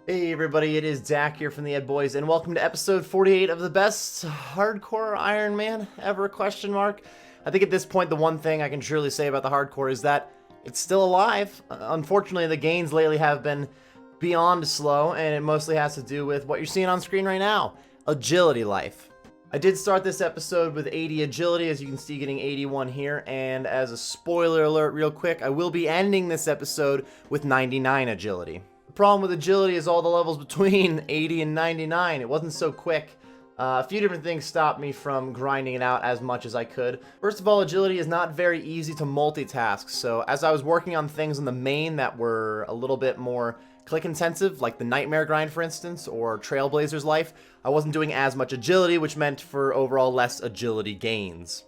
Hey everybody, it is Dak here from the Ed Boys, and welcome to episode 48 of the best hardcore Iron Man ever, question mark. I think at this point the one thing I can truly say about the hardcore is that it's still alive. Unfortunately, the gains lately have been beyond slow, and it mostly has to do with what you're seeing on screen right now, agility life. I did start this episode with 80 agility, as you can see, getting 81 here, and as a spoiler alert real quick, I will be ending this episode with 99 agility. The problem with agility is all the levels between 80 and 99. It wasn't so quick. A few different things stopped me from grinding it out as much as I could. First of all, agility is not very easy to multitask, so as I was working on things in the main that were a little bit more click intensive, like the Nightmare grind for instance, or Trailblazer's Life, I wasn't doing as much agility, which meant for overall less agility gains.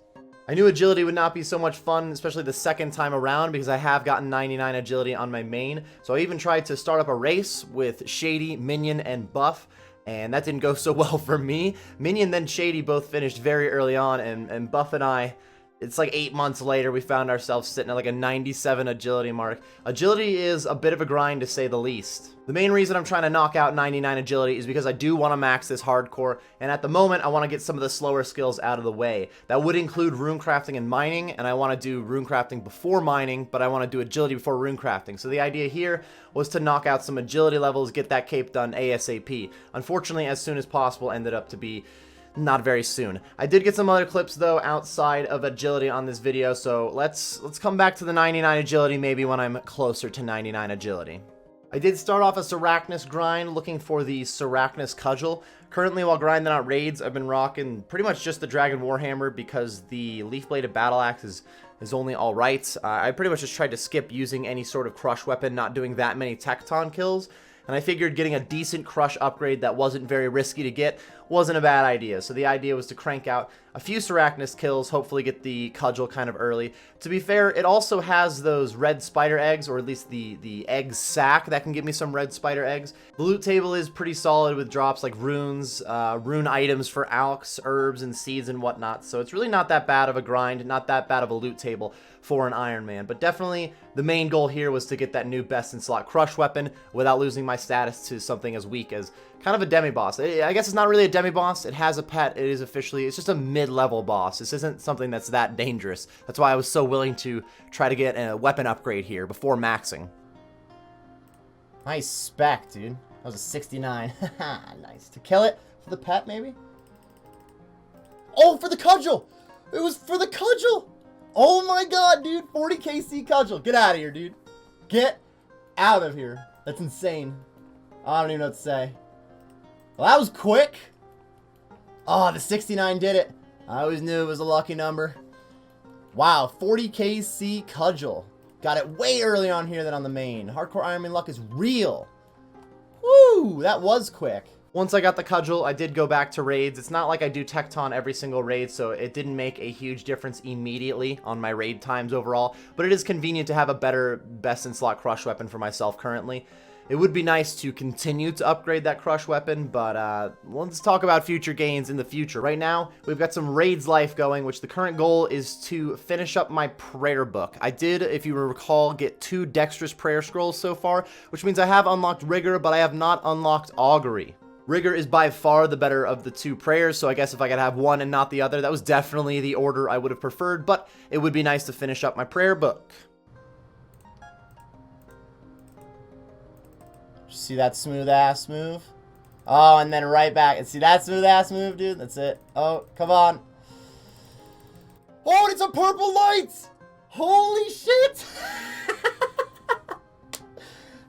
I knew agility would not be so much fun, especially the second time around, because I have gotten 99 agility on my main. So I even tried to start up a race with Shady, Minion, and Buff, and that didn't go so well for me. Minion then Shady both finished very early on, and Buff and I, it's like 8 months later, we found ourselves sitting at like a 97 agility mark. Agility is a bit of a grind to say the least. The main reason I'm trying to knock out 99 agility is because I do want to max this hardcore, and at the moment I want to get some of the slower skills out of the way. That would include rune crafting and mining, and I want to do rune crafting before mining, but I want to do agility before rune crafting. So the idea here was to knock out some agility levels, get that cape done ASAP. Unfortunately, as soon as possible ended up to be not very soon. I did get some other clips though outside of agility on this video, so let's come back to the 99 agility maybe when I'm closer to 99 agility. I did start off a Sarachnis grind looking for the Sarachnis cudgel. Currently, while grinding out raids, I've been rocking pretty much just the Dragon Warhammer because the leaf-bladed battle axe is only alright. I pretty much just tried to skip using any sort of crush weapon, not doing that many tecton kills. And I figured getting a decent crush upgrade that wasn't very risky to get wasn't a bad idea. So the idea was to crank out a few Sarachnis kills, hopefully get the cudgel kind of early. To be fair, it also has those red spider eggs, or at least the egg sack that can give me some red spider eggs. The loot table is pretty solid with drops like runes, rune items for alks, herbs, and seeds and whatnot. So it's really not that bad of a grind, not that bad of a loot table for an Iron Man. But definitely the main goal here was to get that new best in slot crush weapon without losing my status to something as weak as kind of a demi-boss. I guess it's not really a demi-boss. It has a pet. It is officially, it's just a mid-level boss. This isn't something that's that dangerous. That's why I was so willing to try to get a weapon upgrade here before maxing. Nice spec, dude. That was a 69. Nice. To kill it for the pet, maybe? Oh, for the cudgel! It was for the cudgel! Oh my god, dude. 40 KC cudgel. Get out of here, dude. Get out of here. That's insane. I don't even know what to say. Well, that was quick. Oh, the 69 did it. I always knew it was a lucky number. Wow, 40 KC cudgel. Got it way early on here than on the main. Hardcore Iron Man luck is real. Woo, that was quick. Once I got the cudgel, I did go back to raids. It's not like I do tecton every single raid, so it didn't make a huge difference immediately on my raid times overall, but it is convenient to have a better best in slot crush weapon for myself currently. It would be nice to continue to upgrade that crush weapon, but let's talk about future gains in the future. Right now, we've got some raids life going, which the current goal is to finish up my prayer book. I did, if you recall, get 2 dexterous prayer scrolls so far, which means I have unlocked rigor, but I have not unlocked augury. Rigor is by far the better of the 2 prayers, so I guess if I could have one and not the other, that was definitely the order I would have preferred, but it would be nice to finish up my prayer book. See that smooth ass move? Oh, and then right back. And see that smooth ass move, dude? That's it. Oh, come on. Oh, it's a purple light! Holy shit!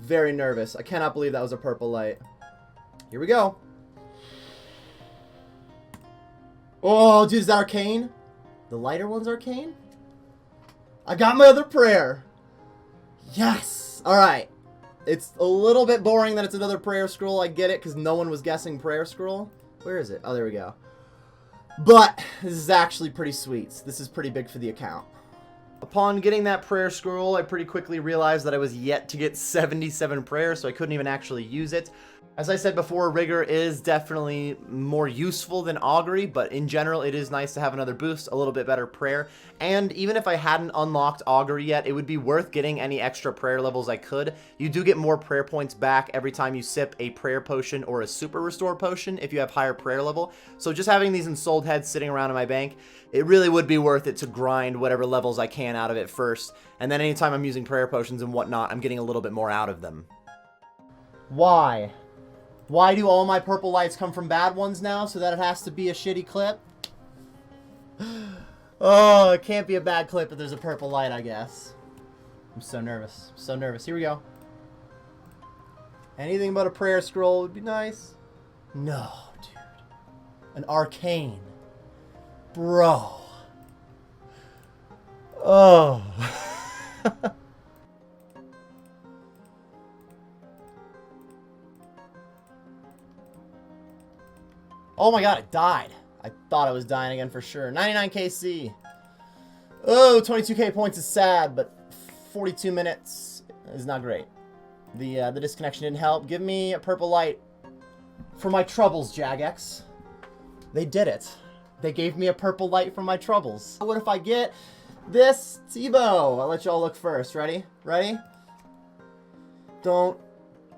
Very nervous. I cannot believe that was a purple light. Here we go. Oh, dude, is that arcane? The lighter one's arcane? I got my other prayer. Yes! Alright. It's a little bit boring that it's another prayer scroll. I get it, because no one was guessing prayer scroll. Where is it? Oh, there we go. But this is actually pretty sweet. This is pretty big for the account. Upon getting that prayer scroll, I pretty quickly realized that I was yet to get 77 prayers, so I couldn't even actually use it. As I said before, Rigor is definitely more useful than Augury, but in general, it is nice to have another boost, a little bit better prayer. And even if I hadn't unlocked Augury yet, it would be worth getting any extra prayer levels I could. You do get more prayer points back every time you sip a prayer potion or a super restore potion if you have higher prayer level. So just having these ensouled heads sitting around in my bank, it really would be worth it to grind whatever levels I can out of it first. And then anytime I'm using prayer potions and whatnot, I'm getting a little bit more out of them. Why? Why do all my purple lights come from bad ones now, so that it has to be a shitty clip? Oh, it can't be a bad clip if there's a purple light, I guess. I'm so nervous. So nervous. Here we go. Anything but a prayer scroll would be nice. No, dude. An arcane. Bro. Oh. Oh my god, it died. I thought I was dying again for sure. 99 KC. Oh, 22k points is sad, but 42 minutes is not great. The disconnection didn't help. Give me a purple light for my troubles, Jagex. They did it. They gave me a purple light for my troubles. What if I get this Tebow? I'll let y'all look first. Ready? Ready? Don't.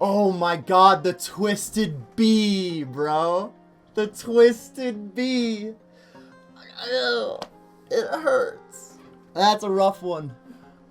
Oh my god, the Twisted Bee, bro. The Twisted Bee. Ew, it hurts. That's a rough one.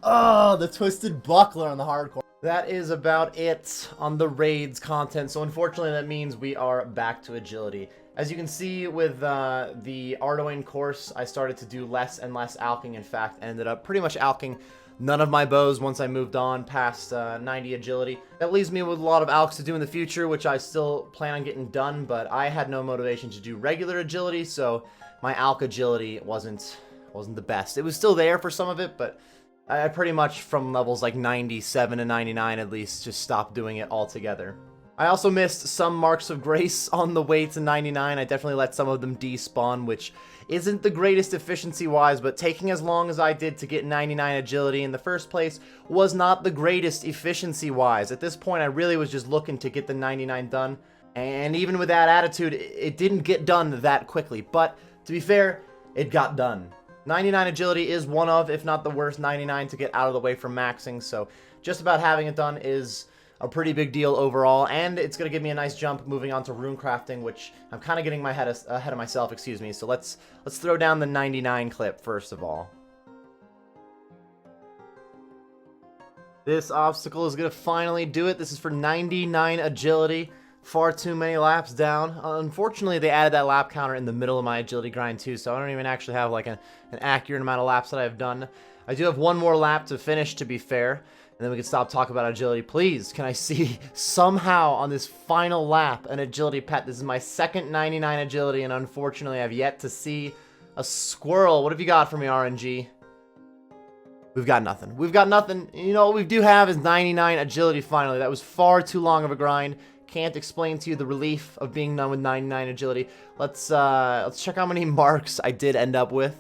Oh, the Twisted Buckler on the hardcore. That is about it on the raids content. So unfortunately, that means we are back to agility. As you can see with the Ardoin course, I started to do less and less alching. In fact, ended up pretty much alching none of my bows once I moved on past 90 agility. That leaves me with a lot of alchs to do in the future, which I still plan on getting done, but I had no motivation to do regular agility, so my alch agility wasn't the best. It was still there for some of it, but I pretty much from levels like 97 to 99 at least just stopped doing it altogether. I also missed some marks of grace on the way to 99. I definitely let some of them despawn, which isn't the greatest efficiency-wise, but taking as long as I did to get 99 agility in the first place was not the greatest efficiency-wise. At this point, I really was just looking to get the 99 done, and even with that attitude, it didn't get done that quickly. But to be fair, it got done. 99 agility is one of, if not the worst 99 to get out of the way from maxing, so just about having it done is a pretty big deal overall, and it's going to give me a nice jump moving on to rune crafting, which I'm kind of getting my head ahead of myself, excuse me. So let's throw down the 99 clip first of all. This obstacle is going to finally do it. This is for 99 agility. Far too many laps down. Unfortunately, they added that lap counter in the middle of my agility grind too, so I don't even actually have like an accurate amount of laps that I've done. I do have one more lap to finish, to be fair. And then we can stop talking about agility. Please, can I see somehow on this final lap an agility pet? This is my second 99 agility, and unfortunately I've yet to see a squirrel. What have you got for me, RNG? We've got nothing. We've got nothing. You know, what we do have is 99 agility finally. That was far too long of a grind. Can't explain to you the relief of being done with 99 agility. Let's check how many marks I did end up with.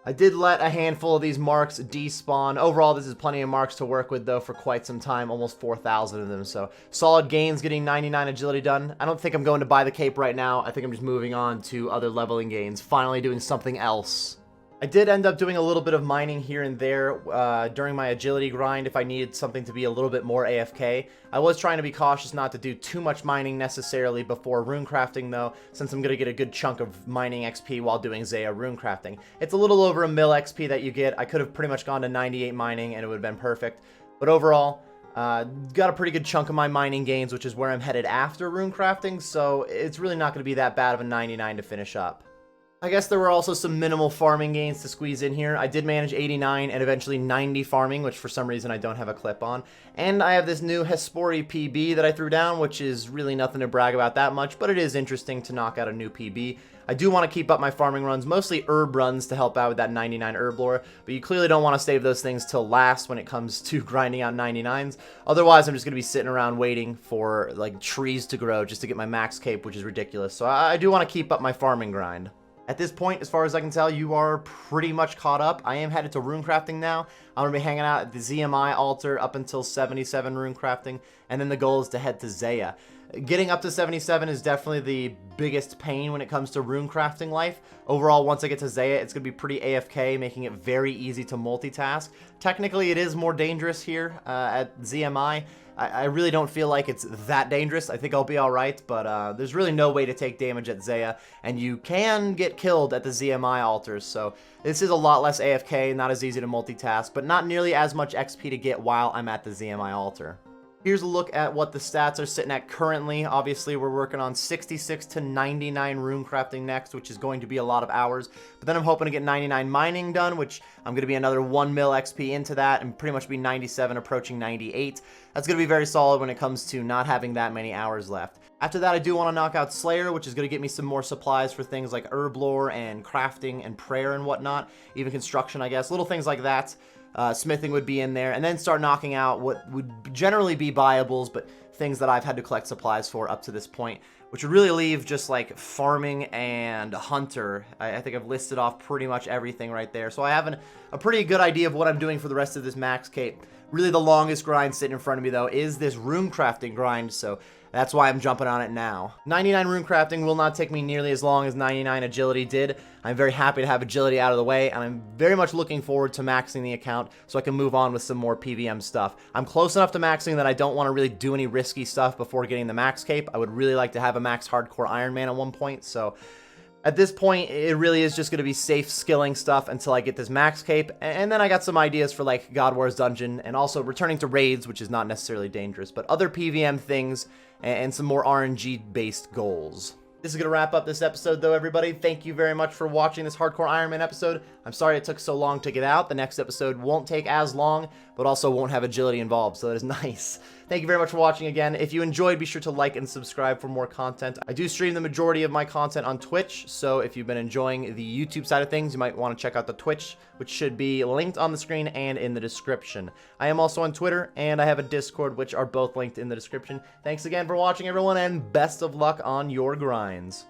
I did let a handful of these marks despawn. Overall, this is plenty of marks to work with, though, for quite some time. Almost 4,000 of them, so solid gains getting 99 agility done. I don't think I'm going to buy the cape right now. I think I'm just moving on to other leveling gains, finally doing something else. I did end up doing a little bit of mining here and there during my agility grind if I needed something to be a little bit more AFK. I was trying to be cautious not to do too much mining necessarily before rune crafting though, since I'm going to get a good chunk of mining XP while doing Zaya rune crafting. It's a little over a mil XP that you get. I could have pretty much gone to 98 mining and it would have been perfect. But overall, got a pretty good chunk of my mining gains, which is where I'm headed after rune crafting, so it's really not going to be that bad of a 99 to finish up. I guess there were also some minimal farming gains to squeeze in here. I did manage 89 and eventually 90 farming, which for some reason I don't have a clip on. And I have this new Hespori PB that I threw down, which is really nothing to brag about that much, but it is interesting to knock out a new PB. I do want to keep up my farming runs, mostly herb runs to help out with that 99 herb lore, but you clearly don't want to save those things till last when it comes to grinding out 99s. Otherwise, I'm just going to be sitting around waiting for like trees to grow just to get my max cape, which is ridiculous. So I do want to keep up my farming grind. At this point, as far as I can tell, you are pretty much caught up. I am headed to runecrafting now. I'm going to be hanging out at the ZMI altar up until 77 runecrafting, and then the goal is to head to Zaya. Getting up to 77 is definitely the biggest pain when it comes to runecrafting life. Overall, once I get to Zaya, it's going to be pretty AFK, making it very easy to multitask. Technically, it is more dangerous here at ZMI. I really don't feel like it's that dangerous. I think I'll be alright, but there's really no way to take damage at Zaya, and you can get killed at the ZMI altars, so this is a lot less AFK, not as easy to multitask, but not nearly as much XP to get while I'm at the ZMI altar. Here's a look at what the stats are sitting at currently. Obviously, we're working on 66 to 99 runecrafting next, which is going to be a lot of hours. But then I'm hoping to get 99 mining done, which I'm going to be another 1 mil XP into that and pretty much be 97, approaching 98. That's going to be very solid when it comes to not having that many hours left. After that, I do want to knock out Slayer, which is going to get me some more supplies for things like herb lore and crafting and prayer and whatnot. Even construction, I guess. Little things like that. Smithing would be in there, and then start knocking out what would generally be buyables, but things that I've had to collect supplies for up to this point, which would really leave just like farming and hunter. I think I've listed off pretty much everything right there, so I have a pretty good idea of what I'm doing for the rest of this max cape. Really the longest grind sitting in front of me though is this runecrafting grind, so that's why I'm jumping on it now. 99 runecrafting will not take me nearly as long as 99 agility did. I'm very happy to have agility out of the way, and I'm very much looking forward to maxing the account so I can move on with some more PVM stuff. I'm close enough to maxing that I don't want to really do any risky stuff before getting the max cape. I would really like to have a max hardcore Iron Man at one point, so at this point, it really is just going to be safe skilling stuff until I get this max cape, and then I got some ideas for like God War's Dungeon, and also returning to raids, which is not necessarily dangerous, but other PVM things, and some more RNG-based goals. This is going to wrap up this episode, though, everybody. Thank you very much for watching this Hardcore Iron Man episode. I'm sorry it took so long to get out. The next episode won't take as long, but also won't have agility involved, so that is nice. Thank you very much for watching again. If you enjoyed, be sure to like and subscribe for more content. I do stream the majority of my content on Twitch, so if you've been enjoying the YouTube side of things, you might want to check out the Twitch, which should be linked on the screen and in the description. I am also on Twitter, and I have a Discord, which are both linked in the description. Thanks again for watching, everyone, and best of luck on your grinds.